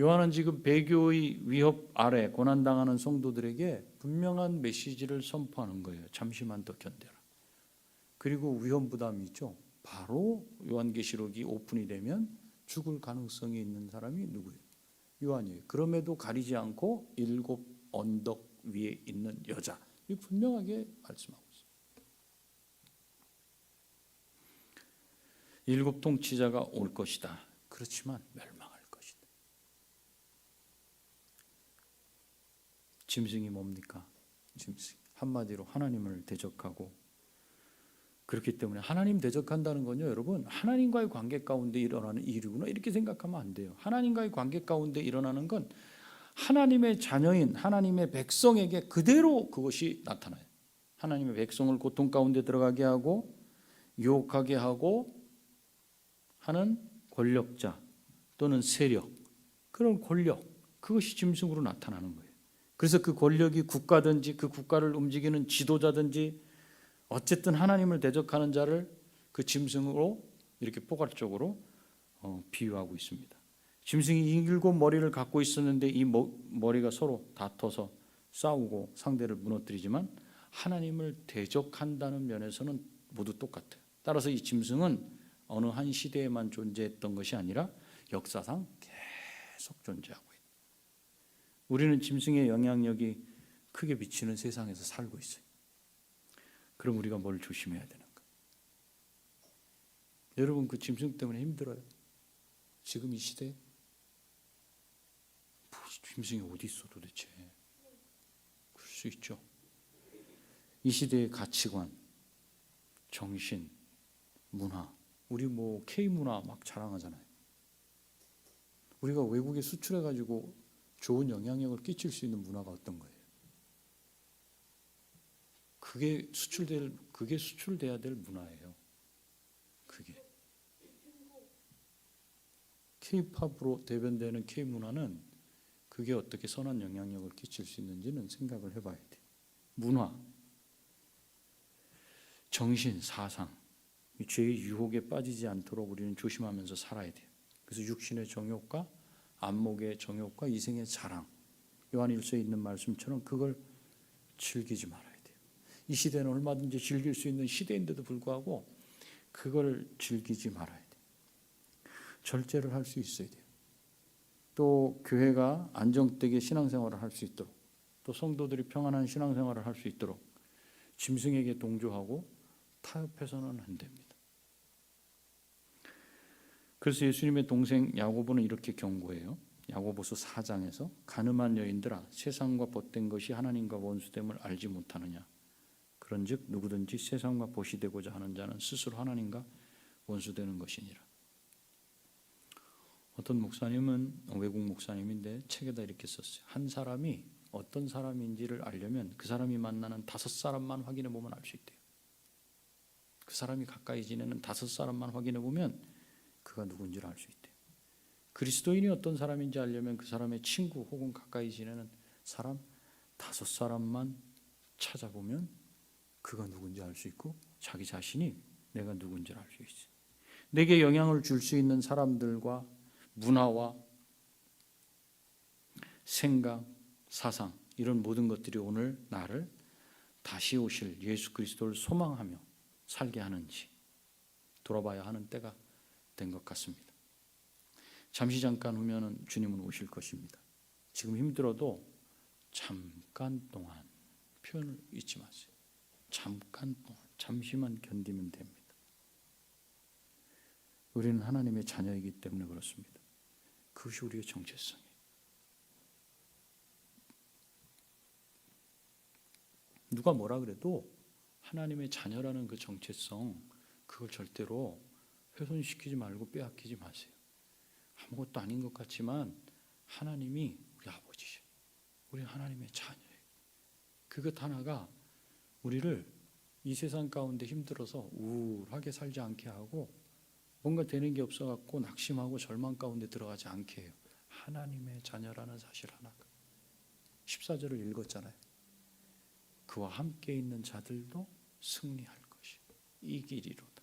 요한은 지금 배교의 위협 아래 고난당하는 성도들에게 분명한 메시지를 선포하는 거예요. 잠시만 더 견뎌라. 그리고 위험 부담이 있죠. 바로 요한계시록이 오픈이 되면 죽을 가능성이 있는 사람이 누구예요? 요한이에요. 그럼에도 가리지 않고 7 언덕 위에 있는 여자. 이 분명하게 말씀하고 있어요. 일곱 통치자가 올 것이다. 그렇지만 멸망할 것이다. 짐승이 뭡니까? 짐승. 한마디로 하나님을 대적하고, 그렇기 때문에 하나님 대적한다는 건요, 여러분, 하나님과의 관계 가운데 일어나는 일이구나 이렇게 생각하면 안 돼요. 하나님과의 관계 가운데 일어나는 건 하나님의 자녀인 하나님의 백성에게 그대로 그것이 나타나요. 하나님의 백성을 고통 가운데 들어가게 하고 유혹하게 하고 하는 권력자 또는 세력, 그런 권력, 그것이 짐승으로 나타나는 거예요. 그래서 그 권력이 국가든지 그 국가를 움직이는 지도자든지 어쨌든 하나님을 대적하는 자를 그 짐승으로 이렇게 포괄적으로 비유하고 있습니다. 짐승이 일곱 머리를 갖고 있었는데 이 머리가 서로 다퉈서 싸우고 상대를 무너뜨리지만 하나님을 대적한다는 면에서는 모두 똑같아요. 따라서 이 짐승은 어느 한 시대에만 존재했던 것이 아니라 역사상 계속 존재하고 있다. 우리는 짐승의 영향력이 크게 미치는 세상에서 살고 있어요. 그럼 우리가 뭘 조심해야 되는가? 여러분, 그 짐승 때문에 힘들어요. 지금 이 시대에 짐승이 어디 있어 도대체? 그럴 수 있죠. 이 시대의 가치관, 정신, 문화, 우리 뭐 K문화 막 자랑하잖아요. 우리가 외국에 수출해가지고 좋은 영향력을 끼칠 수 있는 문화가 어떤 거예요? 그게 수출돼야 될 문화예요. 그게 K-팝으로 대변되는 K-문화는 그게 어떻게 선한 영향력을 끼칠 수 있는지는 생각을 해봐야 돼요. 문화, 정신, 사상, 죄의 유혹에 빠지지 않도록 우리는 조심하면서 살아야 돼요. 그래서 육신의 정욕과 안목의 정욕과 이생의 자랑, 요한일서에 있는 말씀처럼 그걸 즐기지 말아야 돼요. 이 시대는 얼마든지 즐길 수 있는 시대인데도 불구하고 그걸 즐기지 말아야 돼요. 절제를 할 수 있어야 돼요. 또 교회가 안정되게 신앙생활을 할 수 있도록, 또 성도들이 평안한 신앙생활을 할 수 있도록 짐승에게 동조하고 타협해서는 안 됩니다. 그래서 예수님의 동생 야고보는 이렇게 경고해요. 야고보서 4장에서 가늠한 여인들아, 세상과 벗된 것이 하나님과 원수됨을 알지 못하느냐. 그런즉 누구든지 세상과 벗이 되고자 하는 자는 스스로 하나님과 원수되는 것이니라. 어떤 목사님은, 외국 목사님인데 책에다 이렇게 썼어요. 한 사람이 어떤 사람인지를 알려면 그 사람이 만나는 5사람만 확인해 보면 알 수 있대요. 그 사람이 가까이 지내는 5사람만 확인해 보면 그가 누군지를 알 수 있대요. 그리스도인이 어떤 사람인지 알려면 그 사람의 친구 혹은 가까이 지내는 사람 5사람만 찾아보면 그가 누군지 알 수 있고 자기 자신이 내가 누군지를 알 수 있어요. 내게 영향을 줄 수 있는 사람들과 문화와 생각, 사상, 이런 모든 것들이 오늘 나를 다시 오실 예수 그리스도를 소망하며 살게 하는지 돌아봐야 하는 때가 된 것 같습니다. 잠깐 후면은 주님은 오실 것입니다. 지금 힘들어도 잠깐 동안, 표현을 잊지 마세요. 잠깐 동안, 잠시만 견디면 됩니다. 우리는 하나님의 자녀이기 때문에 그렇습니다. 그것이 우리의 정체성이에요. 누가 뭐라 그래도 하나님의 자녀라는 그 정체성, 그걸 절대로 훼손시키지 말고 빼앗기지 마세요. 아무것도 아닌 것 같지만 하나님이 우리 아버지셔. 우리 하나님의 자녀예요. 그것 하나가 우리를 이 세상 가운데 힘들어서 우울하게 살지 않게 하고 뭔가 되는 게 없어갖고 낙심하고 절망 가운데 들어가지 않게 해요. 하나님의 자녀라는 사실 하나가. 14절을 읽었잖아요. 그와 함께 있는 자들도 승리할 것이 이기리로다.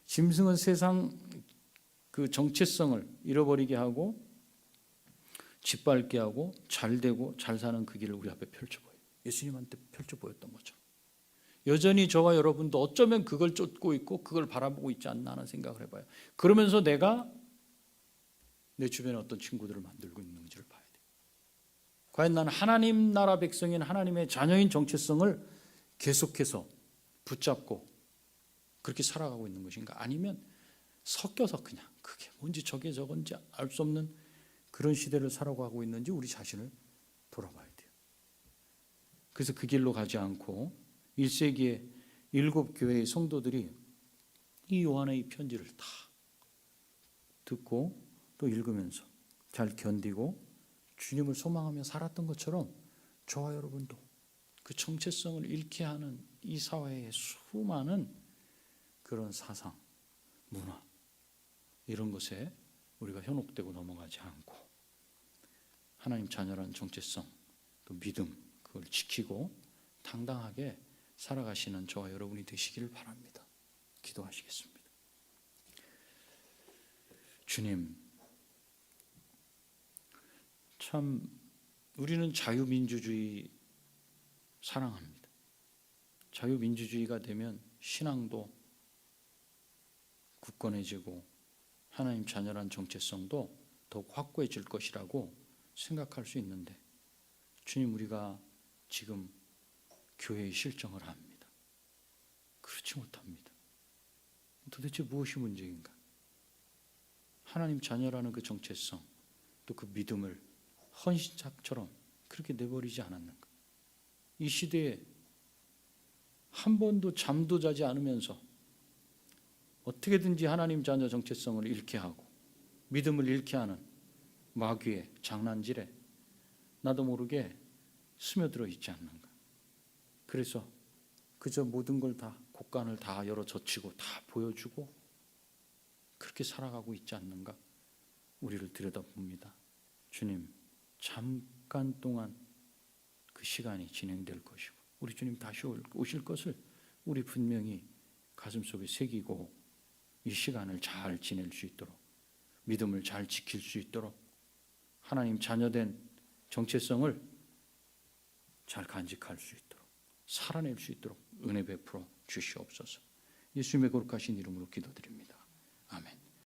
짐승은 세상 그 정체성을 잃어버리게 하고 짓밟게 하고 잘되고 잘 사는 그 길을 우리 앞에 펼쳐보여요. 예수님한테 펼쳐보였던 것처럼. 여전히 저와 여러분도 어쩌면 그걸 쫓고 있고 그걸 바라보고 있지 않나 하는 생각을 해봐요. 그러면서 내가 내 주변에 어떤 친구들을 만들고 있는지를 봐야 돼요. 과연 나는 하나님 나라 백성인 하나님의 자녀인 정체성을 계속해서 붙잡고 그렇게 살아가고 있는 것인가? 아니면 섞여서 그냥 그게 뭔지 저게 저건지 알 수 없는 그런 시대를 살아가고 있는지 우리 자신을 돌아봐야 돼요. 그래서 그 길로 가지 않고 1세기에 7교회의 성도들이 이 요한의 이 편지를 다 듣고 또 읽으면서 잘 견디고 주님을 소망하며 살았던 것처럼 저와 여러분도 그 정체성을 잃게 하는 이 사회의 수많은 그런 사상, 문화 이런 것에 우리가 현혹되고 넘어가지 않고 하나님 자녀라는 정체성 또 믿음 그걸 지키고 당당하게 살아가시는 저와 여러분이 되시기를 바랍니다. 기도하시겠습니다. 주님, 참 우리는 자유민주주의 사랑합니다. 자유민주주의가 되면 신앙도 굳건해지고 하나님 자녀란 정체성도 더욱 확고해질 것이라고 생각할 수 있는데 주님, 우리가 지금 교회의 실정을 압니다. 그렇지 못합니다. 도대체 무엇이 문제인가? 하나님 자녀라는 그 정체성 또 그 믿음을 헌신짝처럼 그렇게 내버리지 않았는가? 이 시대에 한 번도 잠도 자지 않으면서 어떻게든지 하나님 자녀 정체성을 잃게 하고 믿음을 잃게 하는 마귀의 장난질에 나도 모르게 스며들어 있지 않는가? 그래서 그저 모든 걸 다 곳간을 다 열어 젖히고 다 보여주고 그렇게 살아가고 있지 않는가? 우리를 들여다봅니다. 주님, 잠깐 동안 그 시간이 진행될 것이고 우리 주님 다시 오실 것을 우리 분명히 가슴속에 새기고 이 시간을 잘 지낼 수 있도록 믿음을 잘 지킬 수 있도록 하나님 자녀된 정체성을 잘 간직할 수 있도록 살아낼 수 있도록 은혜 베풀어 주시옵소서. 예수님의 거룩하신 이름으로 기도드립니다. 아멘.